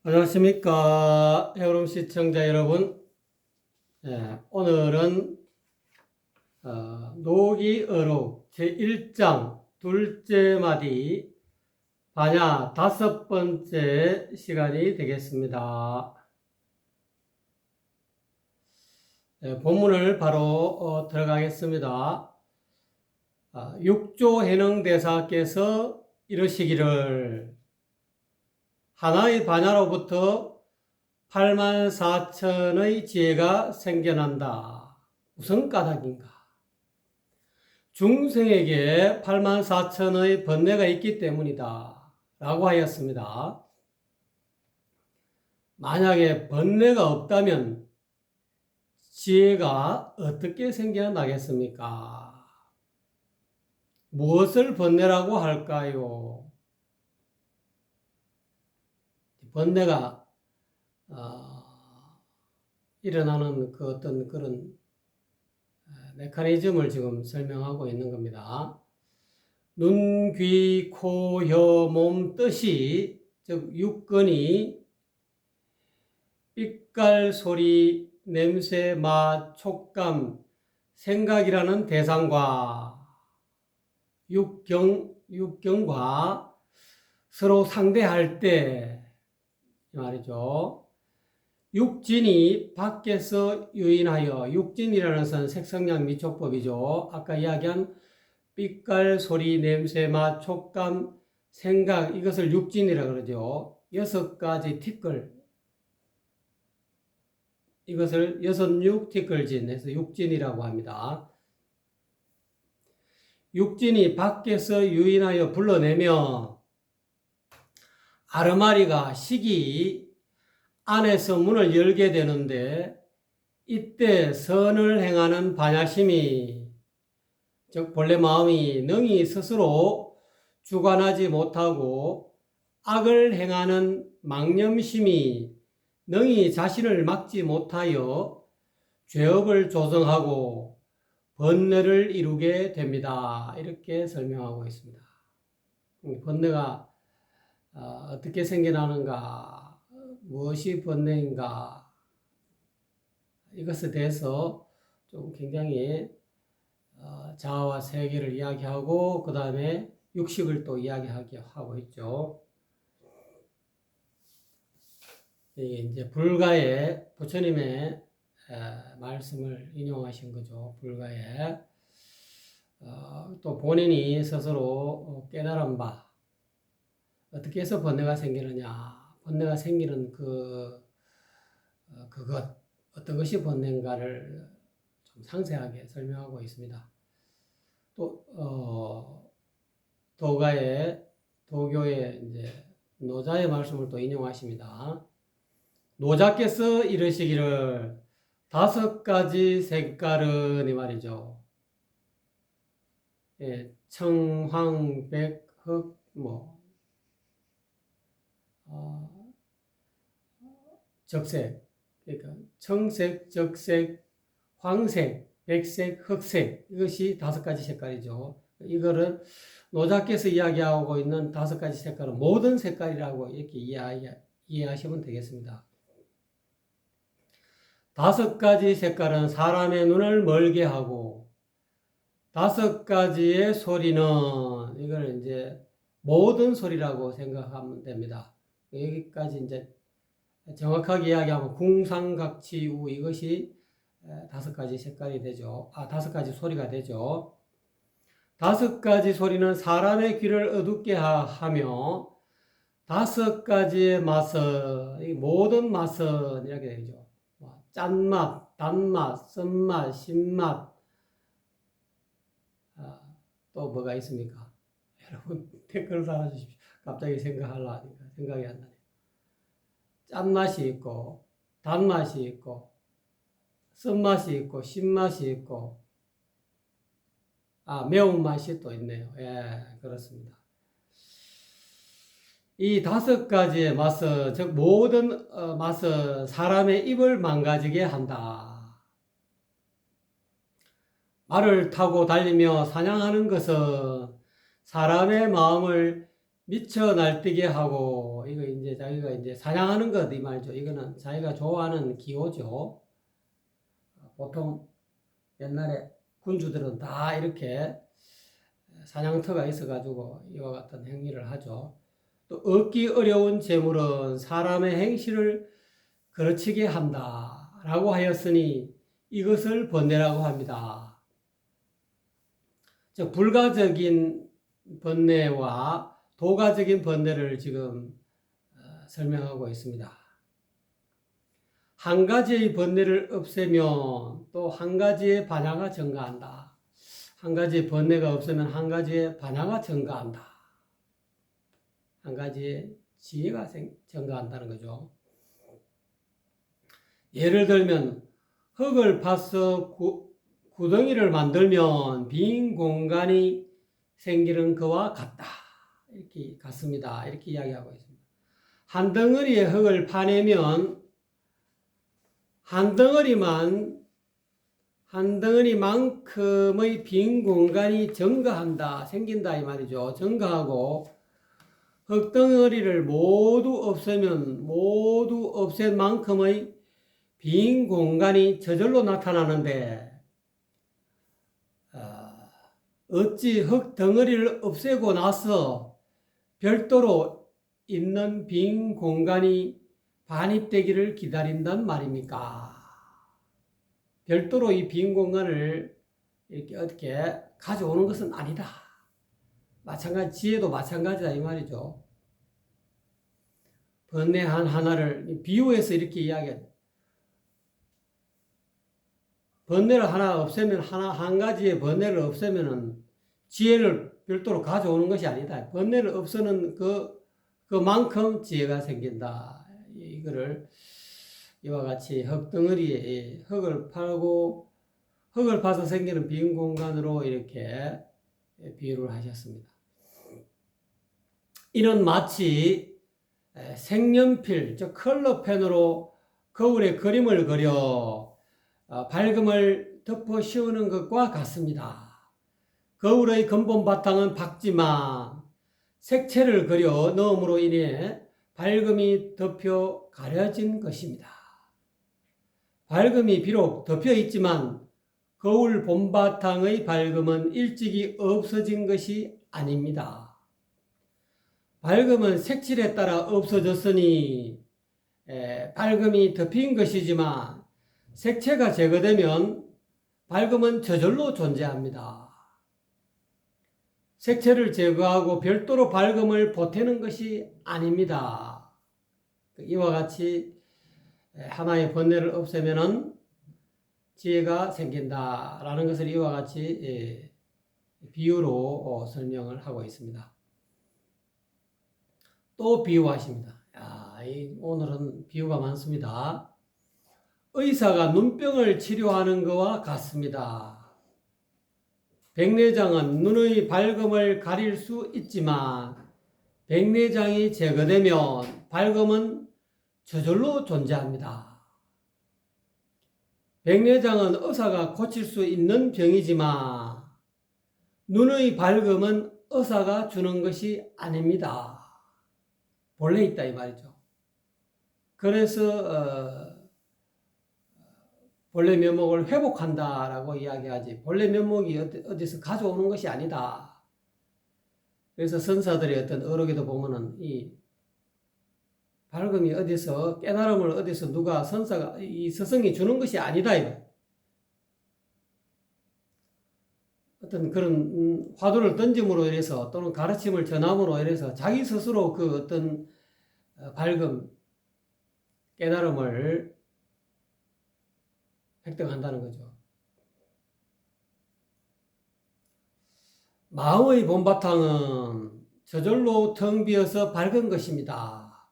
안녕하십니까. 해오름 시청자 여러분. 오늘은 노기어록 제1장 둘째 마디 반야 5번째 시간이 되겠습니다. 본문을 바로 들어가겠습니다. 육조 해능대사께서 이르시기를 하나의 반야로부터 84,000의 지혜가 생겨난다. 무슨 까닭인가? 중생에게 84,000의 번뇌가 있기 때문이다. 라고 하였습니다. 만약에 번뇌가 없다면 지혜가 어떻게 생겨나겠습니까? 무엇을 번뇌라고 할까요? 번뇌가 일어나는 그 어떤 그런 메커니즘을 지금 설명하고 있는 겁니다. 눈, 귀, 코, 혀, 몸, 뜻이 즉 육근이 빛깔, 소리, 냄새, 맛, 촉감, 생각이라는 대상과 육경과 서로 상대할 때 말이죠. 육진이 밖에서 유인하여, 육진이라는 것은 색성량 미촉법이죠. 아까 이야기한 빛깔, 소리, 냄새, 맛, 촉감, 생각, 이것을 육진이라고 그러죠. 6가지 티끌, 이것을 66 티끌진 해서 육진이라고 합니다. 육진이 밖에서 유인하여 불러내며 아르마리가 식이 안에서 문을 열게 되는데, 이때 선을 행하는 반야심이 즉 본래 마음이 능히 스스로 주관하지 못하고 악을 행하는 망념심이 능히 자신을 막지 못하여 죄업을 조성하고 번뇌를 이루게 됩니다. 이렇게 설명하고 있습니다. 번뇌가 어떻게 생겨나는가, 무엇이 번뇌인가, 이것에 대해서 좀 굉장히 자아와 세계를 이야기하고 그 다음에 육식을 또 이야기하고 있죠. 이게 이제 불가의 부처님의 말씀을 인용하신 거죠. 불가에 또 본인이 스스로 깨달은 바, 어떻게 해서 번뇌가 생기느냐, 번뇌가 생기는 그것, 어떤 것이 번뇌인가를 좀 상세하게 설명하고 있습니다. 또 도교의 이제 노자의 말씀을 또 인용하십니다. 노자께서 이르시기를 5가지 색깔은 이 말이죠. 청, 황, 백, 흑, 적색, 그러니까 청색, 적색, 황색, 백색, 흑색, 이것이 5가지 색깔이죠. 이거를 노자께서 이야기하고 있는 5가지 색깔은 모든 색깔이라고 이렇게 이해하시면 되겠습니다. 5가지 색깔은 사람의 눈을 멀게 하고, 5가지의 소리는 이걸 이제 모든 소리라고 생각하면 됩니다. 여기까지 이제 정확하게 이야기하면 궁상각치우, 이것이 5가지 색깔이 되죠. 5가지 소리가 되죠. 5가지 소리는 사람의 귀를 어둡게 하며 5가지의 맛은, 모든 맛은 이렇게 되죠. 짠맛, 단맛, 쓴맛, 신맛, 또 뭐가 있습니까? 여러분 댓글 달아주십시오. 갑자기 생각이 안 나네요. 짠맛이 있고, 단맛이 있고, 쓴맛이 있고, 신맛이 있고, 매운맛이 또 있네요. 그렇습니다. 이 5가지의 맛은, 즉 모든 맛은 사람의 입을 망가지게 한다. 말을 타고 달리며 사냥하는 것은 사람의 마음을 미쳐 날뛰게 하고, 이거 이제 자기가 이제 사냥하는 것 이 말이죠. 이거는 자기가 좋아하는 기호죠. 보통 옛날에 군주들은 다 이렇게 사냥터가 있어가지고 이와 같은 행위를 하죠. 또 얻기 어려운 재물은 사람의 행실을 거르치게 한다라고 하였으니 이것을 번뇌라고 합니다. 즉 불가적인 번뇌와 도가적인 번뇌를 지금 설명하고 있습니다. 한 가지의 번뇌를 없애면 또 한 가지의 반야가 증가한다. 한 가지의 번뇌가 없으면 한 가지의 반야가 증가한다. 한 가지의 지혜가 증가한다는 거죠. 예를 들면 흙을 파서 구덩이를 만들면 빈 공간이 생기는 것과 같다. 이렇게 같습니다. 이렇게 이야기하고 있습니다. 한 덩어리의 흙을 파내면 한 덩어리만큼의 빈 공간이 생긴다 이 말이죠. 증가하고 흙덩어리를 모두 없앤 만큼의 빈 공간이 저절로 나타나는데 어찌 흙덩어리를 없애고 나서 별도로 있는 빈 공간이 반입되기를 기다린단 말입니까? 별도로 이 빈 공간을 이렇게 어떻게 가져오는 것은 아니다. 지혜도 마찬가지다 이 말이죠. 번뇌 하나를 비유해서 이렇게 이야기해. 번뇌를 하나 없애면 한 가지의 번뇌를 없애면은 지혜를 별도로 가져오는 것이 아니다. 번뇌를 없애는 그만큼 지혜가 생긴다. 이거를 이와 같이 흙덩어리에 흙을 파서 생기는 빈 공간으로 이렇게 비유를 하셨습니다. 이는 마치 색연필, 즉 컬러펜으로 거울에 그림을 그려 밝음을 덮어 씌우는 것과 같습니다. 거울의 근본 바탕은 밝지만 색채를 그려 넣음으로 인해 밝음이 덮여 가려진 것입니다. 밝음이 비록 덮여 있지만 거울 본바탕의 밝음은 일찍이 없어진 것이 아닙니다. 밝음은 색칠에 따라 없어졌으니 밝음이 덮인 것이지만 색채가 제거되면 밝음은 저절로 존재합니다. 색채를 제거하고 별도로 밝음을 보태는 것이 아닙니다. 이와 같이 하나의 번뇌를 없애면은 지혜가 생긴다라는 것을 이와 같이 비유로 설명을 하고 있습니다. 또 비유하십니다. 오늘은 비유가 많습니다. 의사가 눈병을 치료하는 것과 같습니다. 백내장은 눈의 밝음을 가릴 수 있지만 백내장이 제거되면 밝음은 저절로 존재합니다. 백내장은 의사가 고칠 수 있는 병이지만 눈의 밝음은 의사가 주는 것이 아닙니다. 본래 있다 이 말이죠. 그래서 본래 면목을 회복한다라고 이야기하지 본래 면목이 어디서 가져오는 것이 아니다. 그래서 선사들의 어떤 어록에도 보면은 이 밝음이 어디서 깨달음을 어디서 누가 선사가 이 스승이 주는 것이 아니다 이거. 어떤 그런 화두를 던짐으로 인해서 또는 가르침을 전함으로 인해서 자기 스스로 그 어떤 밝음 깨달음을 획득한다는 거죠. 마음의 본바탕은 저절로 텅 비어서 밝은 것입니다.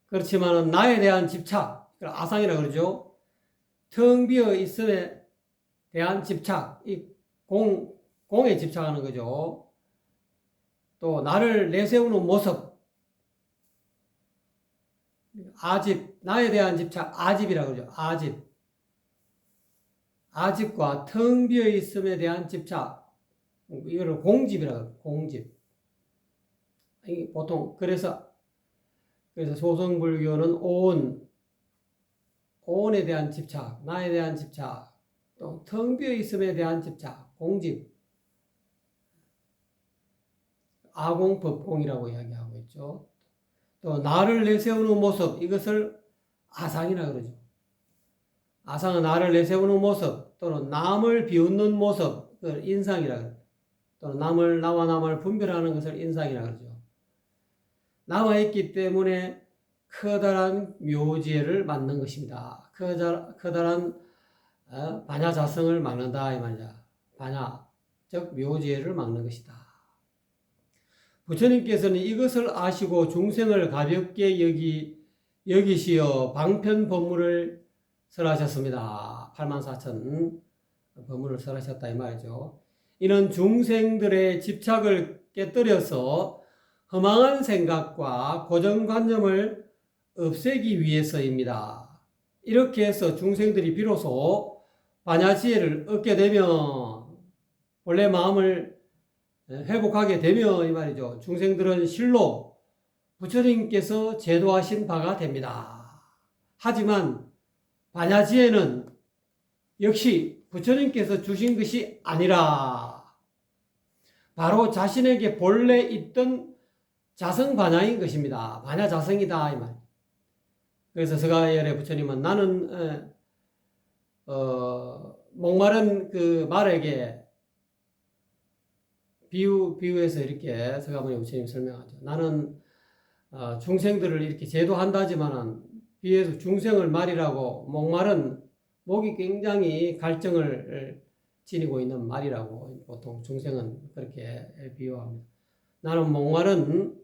그렇지만 나에 대한 집착, 아상이라고 그러죠. 텅 비어 있음에 대한 집착, 이 공에 집착하는 거죠. 또 나를 내세우는 모습, 아집, 나에 대한 집착, 아집이라고 그러죠. 아집과 텅 비어 있음에 대한 집착, 이거를 공집이라고 해요. 공집. 보통 그래서 그래서 소승불교는 오온에 대한 집착, 나에 대한 집착, 또 텅 비어 있음에 대한 집착, 공집, 아공법공이라고 이야기하고 있죠. 또 나를 내세우는 모습, 이것을 아상이라 그러죠. 아상은 나를 내세우는 모습, 또는 남을 비웃는 모습, 그걸 인상이라 그래요. 또는 나와 남을 분별하는 것을 인상이라 그러죠. 남아있기 때문에 커다란 묘지를 만든 것입니다. 커다란 반야자성을 막는다 이 말이야. 반야, 즉 묘지를 막는 것이다. 부처님께서는 이것을 아시고 중생을 가볍게 여기시어 방편법문을 설하셨습니다. 84,000 법문을 설하셨다 이 말이죠. 이는 중생들의 집착을 깨뜨려서 허망한 생각과 고정관념을 없애기 위해서입니다. 이렇게 해서 중생들이 비로소 반야지혜를 얻게 되면, 본래 마음을 회복하게 되면 이 말이죠. 중생들은 실로 부처님께서 제도하신 바가 됩니다. 하지만 반야지혜는 역시 부처님께서 주신 것이 아니라 바로 자신에게 본래 있던 자성반야인 것입니다. 반야자성이다 이 말. 그래서 서가열의 부처님은 나는 목마른 그 말에게 비유해서 이렇게 서가모니 부처님이 설명하죠. 나는 중생들을 이렇게 제도한다지만은 비유해서 중생을 말이라고, 목마른 목이 굉장히 갈증을 지니고 있는 말이라고 보통 중생은 그렇게 비유합니다. 나는 목마른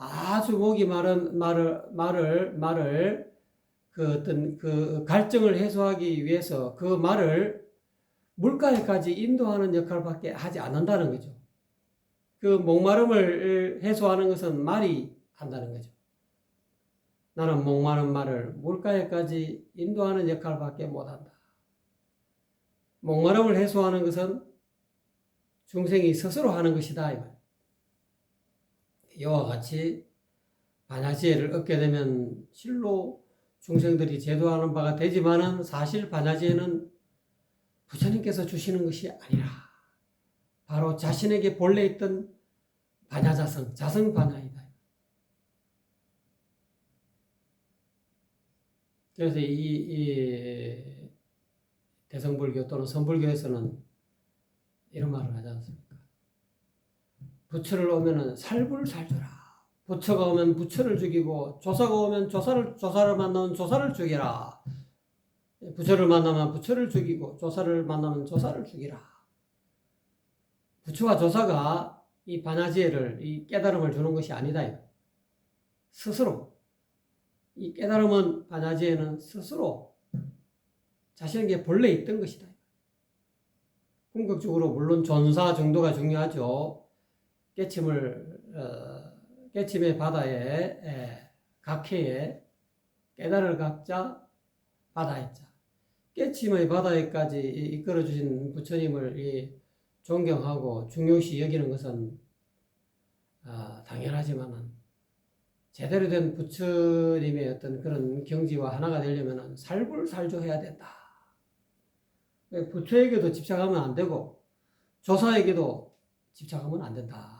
아주 목이 마른 말을 그 어떤 그 갈증을 해소하기 위해서 그 말을 물가에까지 인도하는 역할밖에 하지 않는다는 거죠. 그 목마름을 해소하는 것은 말이 한다는 거죠. 나는 목마른 말을 물가에까지 인도하는 역할밖에 못한다. 목마름을 해소하는 것은 중생이 스스로 하는 것이다. 이와 같이 반야지혜를 얻게 되면 실로 중생들이 제도하는 바가 되지만은 사실 반야지혜는 부처님께서 주시는 것이 아니라 바로 자신에게 본래 있던 반야자성, 자성반야이다. 그래서 이 대성불교 또는 선불교에서는 이런 말을 하지 않습니까? 부처를 오면은 살불살줘라. 부처가 오면 부처를 죽이고 조사가 오면 조사를 만나면 조사를 죽이라. 부처를 만나면 부처를 죽이고 조사를 만나면 조사를 죽이라. 부처와 조사가 이 반야지혜를, 이 깨달음을 주는 것이 아니다. 스스로 이 깨달음은, 반야지혜는 스스로 자신에게 본래 있던 것이다. 궁극적으로 물론 존사 정도가 중요하죠. 깨침의 바다에 각해에 깨달을 각자 바다의 자, 깨침의 바다에까지 이끌어 주신 부처님을 존경하고 중요시 여기는 것은 당연하지만은 제대로 된 부처님의 어떤 그런 경지와 하나가 되려면 살불살조해야 된다. 부처에게도 집착하면 안 되고 조사에게도 집착하면 안 된다.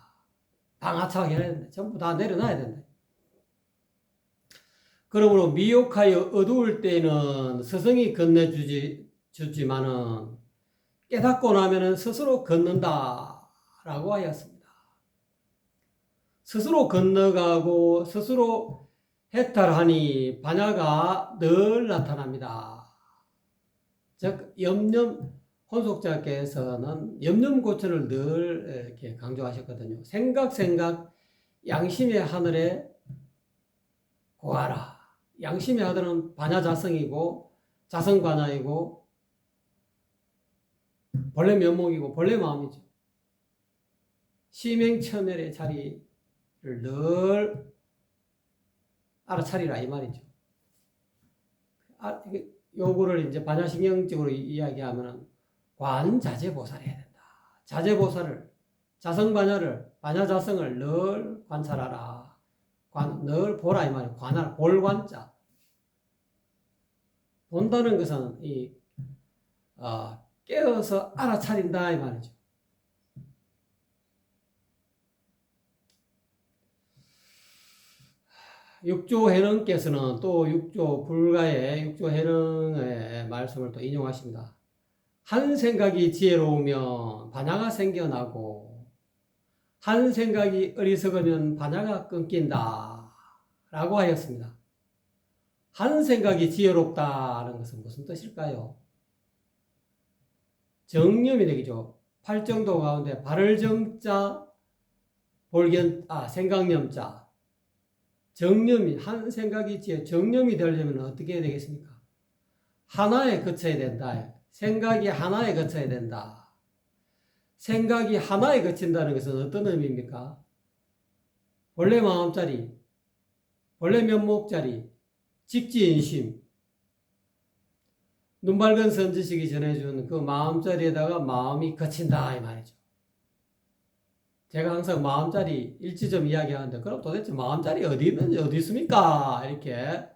방아차게 해야 된다. 전부 다 내려놔야 된다. 그러므로 미혹하여 어두울 때에는 스승이 건네주지만은 깨닫고 나면은 스스로 걷는다라고 하였습니다. 스스로 건너가고 스스로 해탈하니 반야가 늘 나타납니다. 즉 혼속자께서는 염념고천을 늘 이렇게 강조하셨거든요. 생각 양심의 하늘에 고하라. 양심의 하늘은 반야자성이고 자성반야이고 본래 면목이고 본래 마음이죠. 심행천멸의 자리를 늘 알아차리라 이 말이죠. 요거를 이제 반야신경적으로 이야기하면은 관자재보살을 해야 된다. 자재보살을, 자성반야를, 반야자성을 늘 관찰하라. 늘 보라 이 말이에요. 관할, 볼관자. 본다는 것은 깨어서 알아차린다 이 말이죠. 육조해능께서는 또 육조불가의 육조해능의 말씀을 또 인용하십니다. 한 생각이 지혜로우면 반야가 생겨나고 한 생각이 어리석으면 반야가 끊긴다 라고 하였습니다. 한 생각이 지혜롭다는 것은 무슨 뜻일까요? 정념이 되겠죠. 팔정도 가운데 발을 정자, 생각념자. 정념이, 한 생각이 정념이 되려면 어떻게 해야 되겠습니까? 하나에 거쳐야 된다. 생각이 하나에 거쳐야 된다. 생각이 하나에 거친다는 것은 어떤 의미입니까? 본래 마음자리, 본래 면목자리, 직지인심, 눈밝은 선지식이 전해준 그 마음자리에다가 마음이 거친다 이 말이죠. 제가 항상 마음자리 일지점 이야기하는데 그럼 도대체 마음자리 어디 있는지 어디 있습니까? 이렇게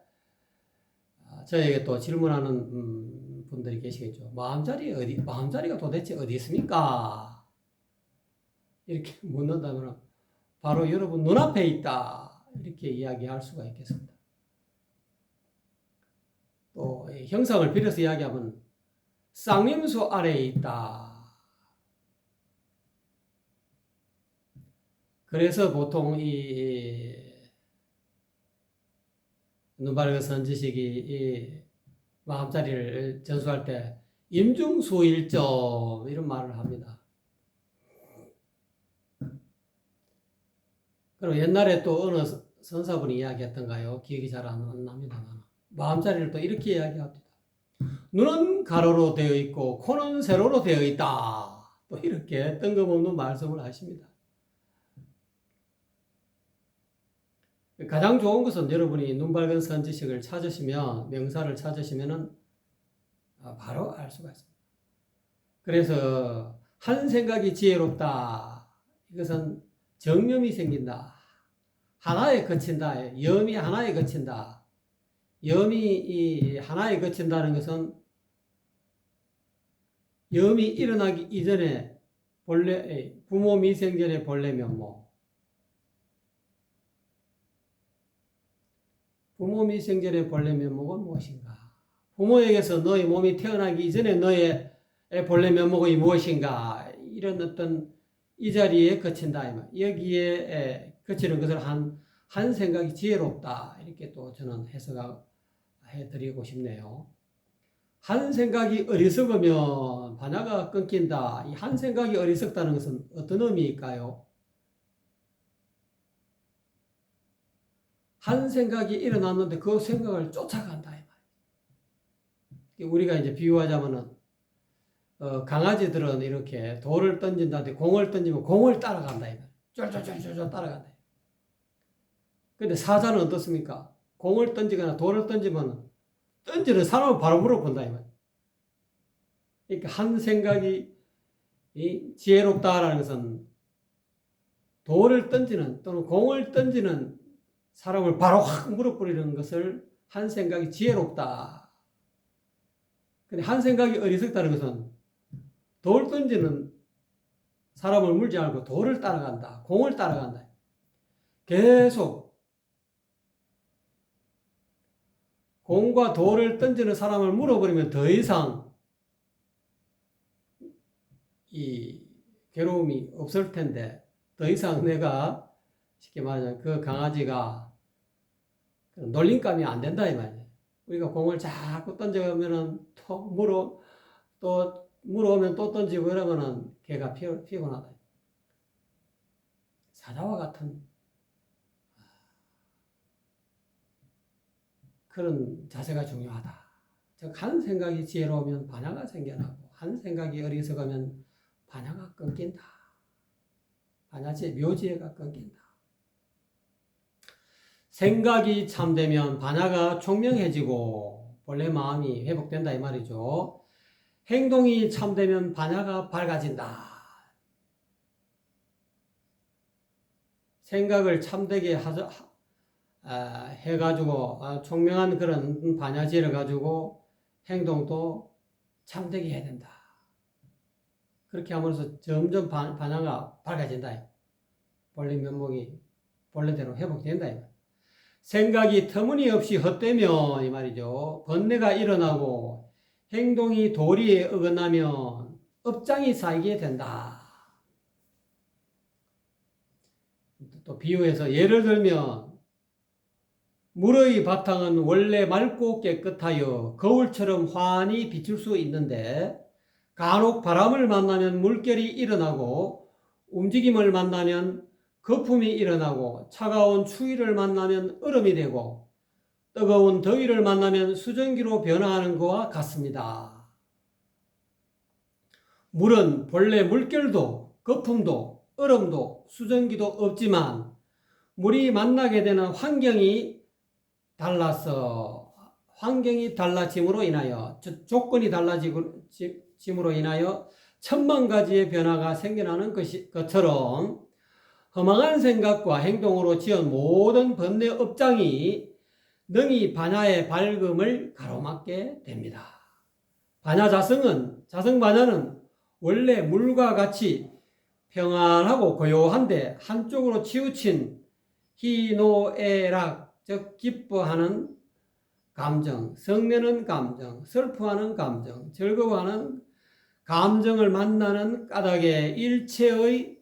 저에게 또 질문하는 분들이 계시겠죠. 마음자리가 도대체 어디 있습니까? 이렇게 묻는다면 바로 여러분 눈앞에 있다 이렇게 이야기할 수가 있겠습니다. 또 형상을 빌어서 이야기하면 쌍림수 아래에 있다. 그래서 보통 이 눈바르그 선지식이 이 마음자리를 전수할 때 임중수일점 이런 말을 합니다. 그리고 옛날에 또 어느 선사분이 이야기했던가요? 기억이 잘 안 납니다만 마음자리를 또 이렇게 이야기합니다. 눈은 가로로 되어 있고 코는 세로로 되어 있다. 또 이렇게 뜬금없는 말씀을 하십니다. 가장 좋은 것은 여러분이 눈밝은 선지식을 찾으시면 명사를 찾으시면은 바로 알 수가 있습니다. 그래서 한 생각이 지혜롭다. 이것은 정념이 생긴다. 하나에 거친다. 염이 하나에 거친다. 염이 하나에 거친다는 것은 염이 일어나기 이전에 본래 부모 미생전의 본래 면목. 부모 미생전의 본래 면목은 무엇인가? 부모에게서 너의 몸이 태어나기 이전에 너의 본래 면목이 무엇인가? 이런 어떤 이 자리에 거친다. 여기에 거치는 것을 한 생각이 지혜롭다. 이렇게 또 저는 해석해 드리고 싶네요. 한 생각이 어리석으면 반야가 끊긴다. 이 한 생각이 어리석다는 것은 어떤 의미일까요? 한 생각이 일어났는데 그 생각을 쫓아간다. 우리가 이제 비유하자면은 강아지들은 이렇게 돌을 던진다든지 공을 던지면 공을 따라간다. 쫄쫄쫄쫄 따라간다. 근데 사자는 어떻습니까? 공을 던지거나 돌을 던지면 던지는 사람을 바로 물어본다. 그러니까 한 생각이 지혜롭다라는 것은 돌을 던지는 또는 공을 던지는 사람을 바로 확 물어버리는 것을 한 생각이 지혜롭다. 근데 한 생각이 어리석다는 것은 돌 던지는 사람을 물지 않고 돌을 따라간다. 공을 따라간다. 계속 공과 돌을 던지는 사람을 물어버리면 더 이상 이 괴로움이 없을 텐데 더 이상 내가 쉽게 말하면 그 강아지가 놀림감이 안 된다 이 말이에요. 우리가 공을 자꾸 던져오면은 또 물어오면 또 던지고 이러면은 걔가 피곤하다. 사자와 같은 그런 자세가 중요하다. 즉 한 생각이 지혜로우면 반야가 생겨나고 한 생각이 어리석으면 반야가 끊긴다. 반야지혜 묘지혜가 끊긴다. 생각이 참되면 반야가 총명해지고 본래 마음이 회복된다 이 말이죠. 행동이 참되면 반야가 밝아진다. 생각을 참되게 해가지고 총명한 그런 반야지를 가지고 행동도 참되게 해야 된다. 그렇게 함으로써 점점 반야가 밝아진다. 본래 면목이 본래대로 회복된다. 생각이 터무니없이 헛되면 이 말이죠. 번뇌가 일어나고 행동이 도리에 어긋나면 업장이 쌓이게 된다. 또 비유해서 예를 들면 물의 바탕은 원래 맑고 깨끗하여 거울처럼 환히 비출 수 있는데 간혹 바람을 만나면 물결이 일어나고 움직임을 만나면 거품이 일어나고 차가운 추위를 만나면 얼음이 되고 뜨거운 더위를 만나면 수증기로 변화하는 것과 같습니다. 물은 본래 물결도 거품도 얼음도 수증기도 없지만 물이 만나게 되는 환경이 달라짐으로 인하여 조건이 달라짐으로 인하여 천만 가지의 변화가 생겨나는 것처럼 허망한 생각과 행동으로 지은 모든 번뇌 업장이 능히 반야의 밝음을 가로막게 됩니다. 자성반야는 원래 물과 같이 평안하고 고요한데 한쪽으로 치우친 희노애락, 즉 기뻐하는 감정, 성내는 감정, 슬퍼하는 감정, 즐거워하는 감정을 만나는 까닭에 일체의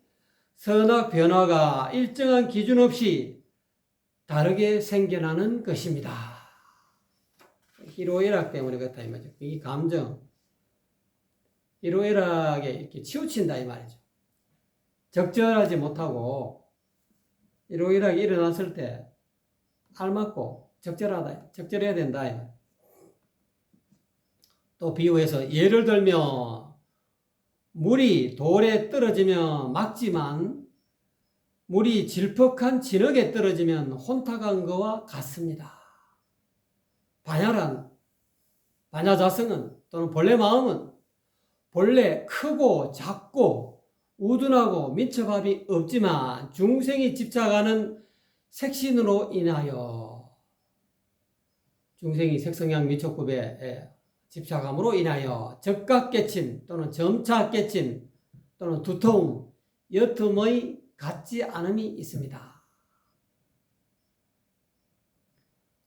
선악 변화가 일정한 기준 없이 다르게 생겨나는 것입니다. 희로애락 때문에 그렇다 이 말이죠. 이 감정, 희로애락에 이렇게 치우친다 이 말이죠. 적절하지 못하고 희로애락이 일어났을 때 알맞고 적절해야 된다. 또 비유해서 예를 들면 물이 돌에 떨어지면 막지만 물이 질퍽한 진흙에 떨어지면 혼탁한 것과 같습니다. 반야자성은 또는 본래 마음은 본래 크고 작고 우둔하고 민첩함이 없지만 중생이 집착하는 색신으로 인하여 중생이 색성향 미촉급에 집착함으로 인하여 적각깨침 또는 점차깨침 또는 두통, 여틈의 같지 않음이 있습니다.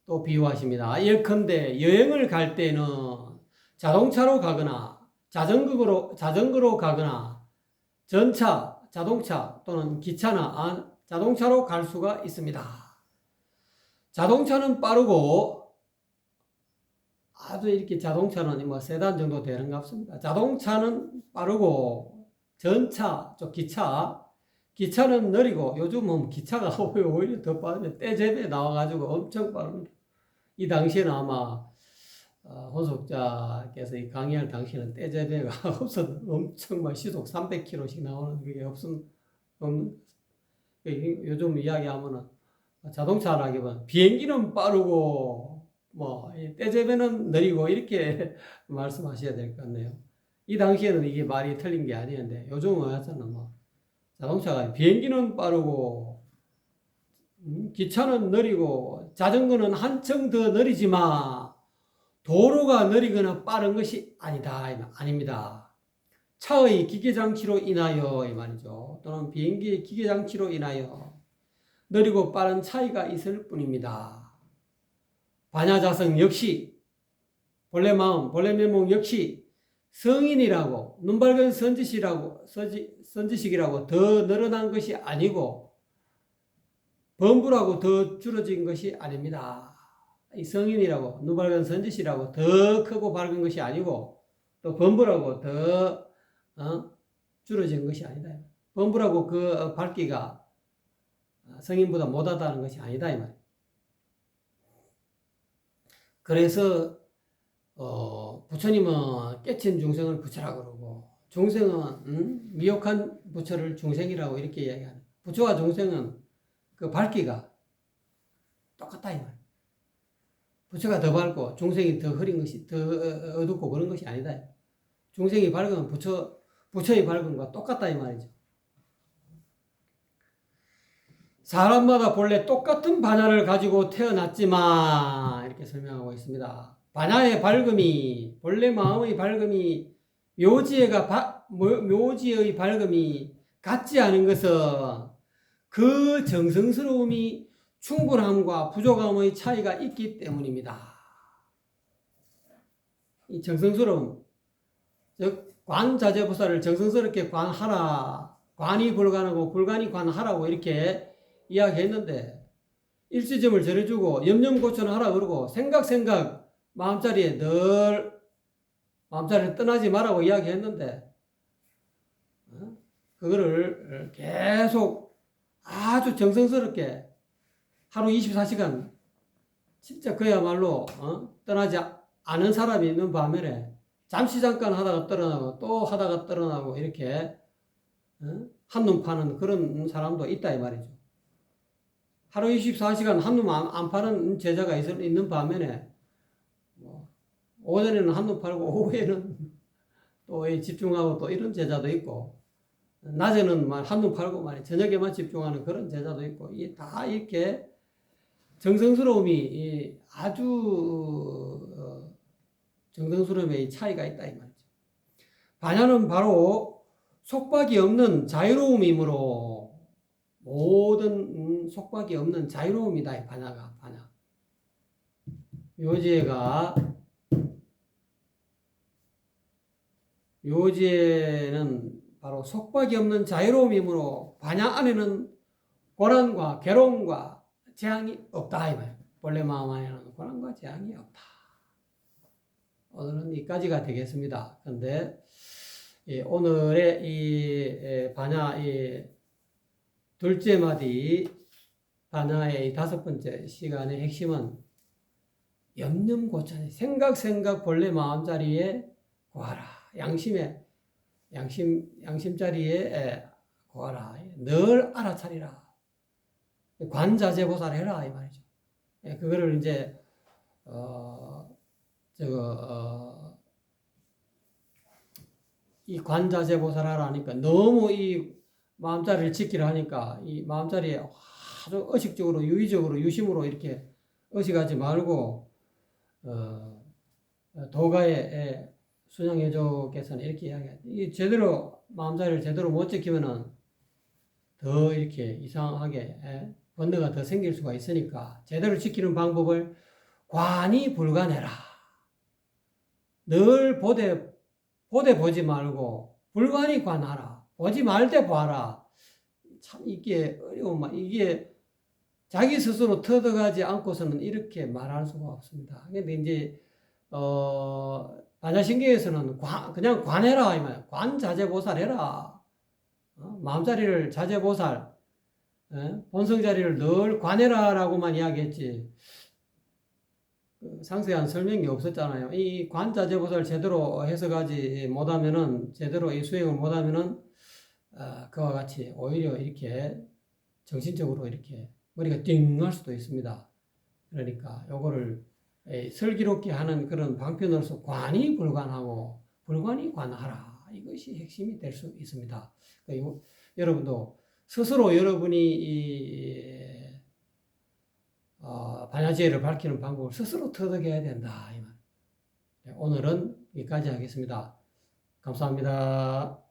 또 비유하십니다. 예컨대 여행을 갈 때는 자동차로 가거나 자전거로 가거나 전차, 자동차 또는 기차나 자동차로 갈 수가 있습니다. 자동차는 빠르고 아주 이렇게 자동차는 뭐 세단 정도 되는 것 같습니다. 자동차는 빠르고 전차, 기차는 느리고 요즘은 기차가 오히려 더 빠르죠. 떼제비에 나와가지고 엄청 빠릅니다. 이 당시에는 아마 혼속자께서 이 강의할 당시에는 떼제비가 없어도 엄청 막 시속 300km씩 나오는 그게 없는 요즘 이야기하면은 자동차라기보다 비행기는 빠르고 떼제베는 느리고 이렇게 말씀하셔야 될 것 같네요. 이 당시에는 이게 말이 틀린 게 아니었는데 요즘은 하여튼 자동차가 비행기는 빠르고 기차는 느리고 자전거는 한층 더 느리지만 도로가 느리거나 빠른 것이 아닙니다. 차의 기계장치로 인하여 이 말이죠. 또는 비행기의 기계장치로 인하여 느리고 빠른 차이가 있을 뿐입니다. 반야자성 역시 본래 마음, 본래 면목 역시 성인이라고 눈 밝은 선지식이라고 더 늘어난 것이 아니고 범부라고 더 줄어진 것이 아닙니다. 이 성인이라고 눈 밝은 선지식이라고 더 크고 밝은 것이 아니고 또 범부라고 더 줄어진 것이 아니다. 범부라고 그 밝기가 성인보다 못하다는 것이 아니다 이 말. 그래서 부처님은 깨친 중생을 부처라 그러고 중생은 미혹한 부처를 중생이라고 이렇게 이야기하는. 부처와 중생은 그 밝기가 똑같다 이 말. 부처가 더 밝고 중생이 더 흐린 것이 더 어둡고 그런 것이 아니다. 중생이 밝으면 부처의 밝음과 똑같다 이 말이죠. 사람마다 본래 똑같은 반야를 가지고 태어났지만 이렇게 설명하고 있습니다. 반야의 밝음이 본래 마음의 밝음이 묘지의 밝음이 같지 않은 것은 그 정성스러움이 충분함과 부족함의 차이가 있기 때문입니다. 이 정성스러움, 즉 관자재보살을 정성스럽게 관하라, 관이 불관하고 불관이 관하라고 이렇게 이야기했는데 일시점을 절해주고 염려고천하라 그러고 생각 마음자리에 늘 마음자리를 떠나지 말라고 이야기했는데 그거를 계속 아주 정성스럽게 하루 24시간 진짜 그야말로 떠나지 않은 사람이 있는 반면에 잠시 잠깐 하다가 떨어나고 또 하다가 떨어나고 이렇게 한눈 파는 그런 사람도 있다 이 말이죠. 하루 24시간 한눈 안 파는 제자가 있는 반면에 오전에는 한눈 팔고 오후에는 또 집중하고 또 이런 제자도 있고 낮에는 한눈 팔고 저녁에만 집중하는 그런 제자도 있고 이 다 이렇게 정성스러움이 아주 정성스러움의 차이가 있다 이 말이죠. 반야는 바로 속박이 없는 자유로움이므로 모든 속박이 없는 자유로움이다 이 반야가 반야. 묘지에는 바로 속박이 없는 자유로움이므로 반야 안에는 고난과 괴로움과 재앙이 없다 이 말이에요. 본래 마음 안에는 고난과 재앙이 없다. 오늘은 여기까지가 되겠습니다. 그런데 오늘의 이 반야 둘째 마디 반야의 5번째 시간의 핵심은 염념고찬 생각 본래 마음자리에 고하라. 양심 자리에 고하라. 늘 알아차리라. 관자재보살 해라 이 말이죠. 그거를 이제 이 관자재보살 하라 하니까 너무 이 마음자리를 지키라 하니까 이 마음자리에 아주 의식적으로 유의적으로 유심으로 이렇게 의식하지 말고 도가의 순양여조께서는 이렇게 이야기해요. 이 제대로 마음자리를 제대로 못 지키면은 더 이렇게 이상하게 번뇌가 더 생길 수가 있으니까 제대로 지키는 방법을 관이 불관해라. 늘 보되 보지 말고 불관이 관하라. 보지 말 때 봐라. 참 이게 어려운 말. 이게 자기 스스로 터득하지 않고서는 이렇게 말할 수가 없습니다. 근데 이제 반야신경에서는 그냥 관해라 이 말이야. 관자재보살 해라. 마음자리를 자재보살, 본성자리를 늘 관해라라고만 이야기했지 상세한 설명이 없었잖아요. 이 관자재보살 제대로 해석하지 못하면은 제대로 이 수행을 못하면은 그와 같이 오히려 이렇게 정신적으로 이렇게 머리가 띵할 수도 있습니다. 그러니까 요거를 슬기롭게 하는 그런 방편으로서 관이 불관하고 불관이 관하라. 이것이 핵심이 될 수 있습니다. 그러니까 여러분도 스스로 여러분이 반야지혜를 밝히는 방법을 스스로 터득해야 된다. 오늘은 여기까지 하겠습니다. 감사합니다.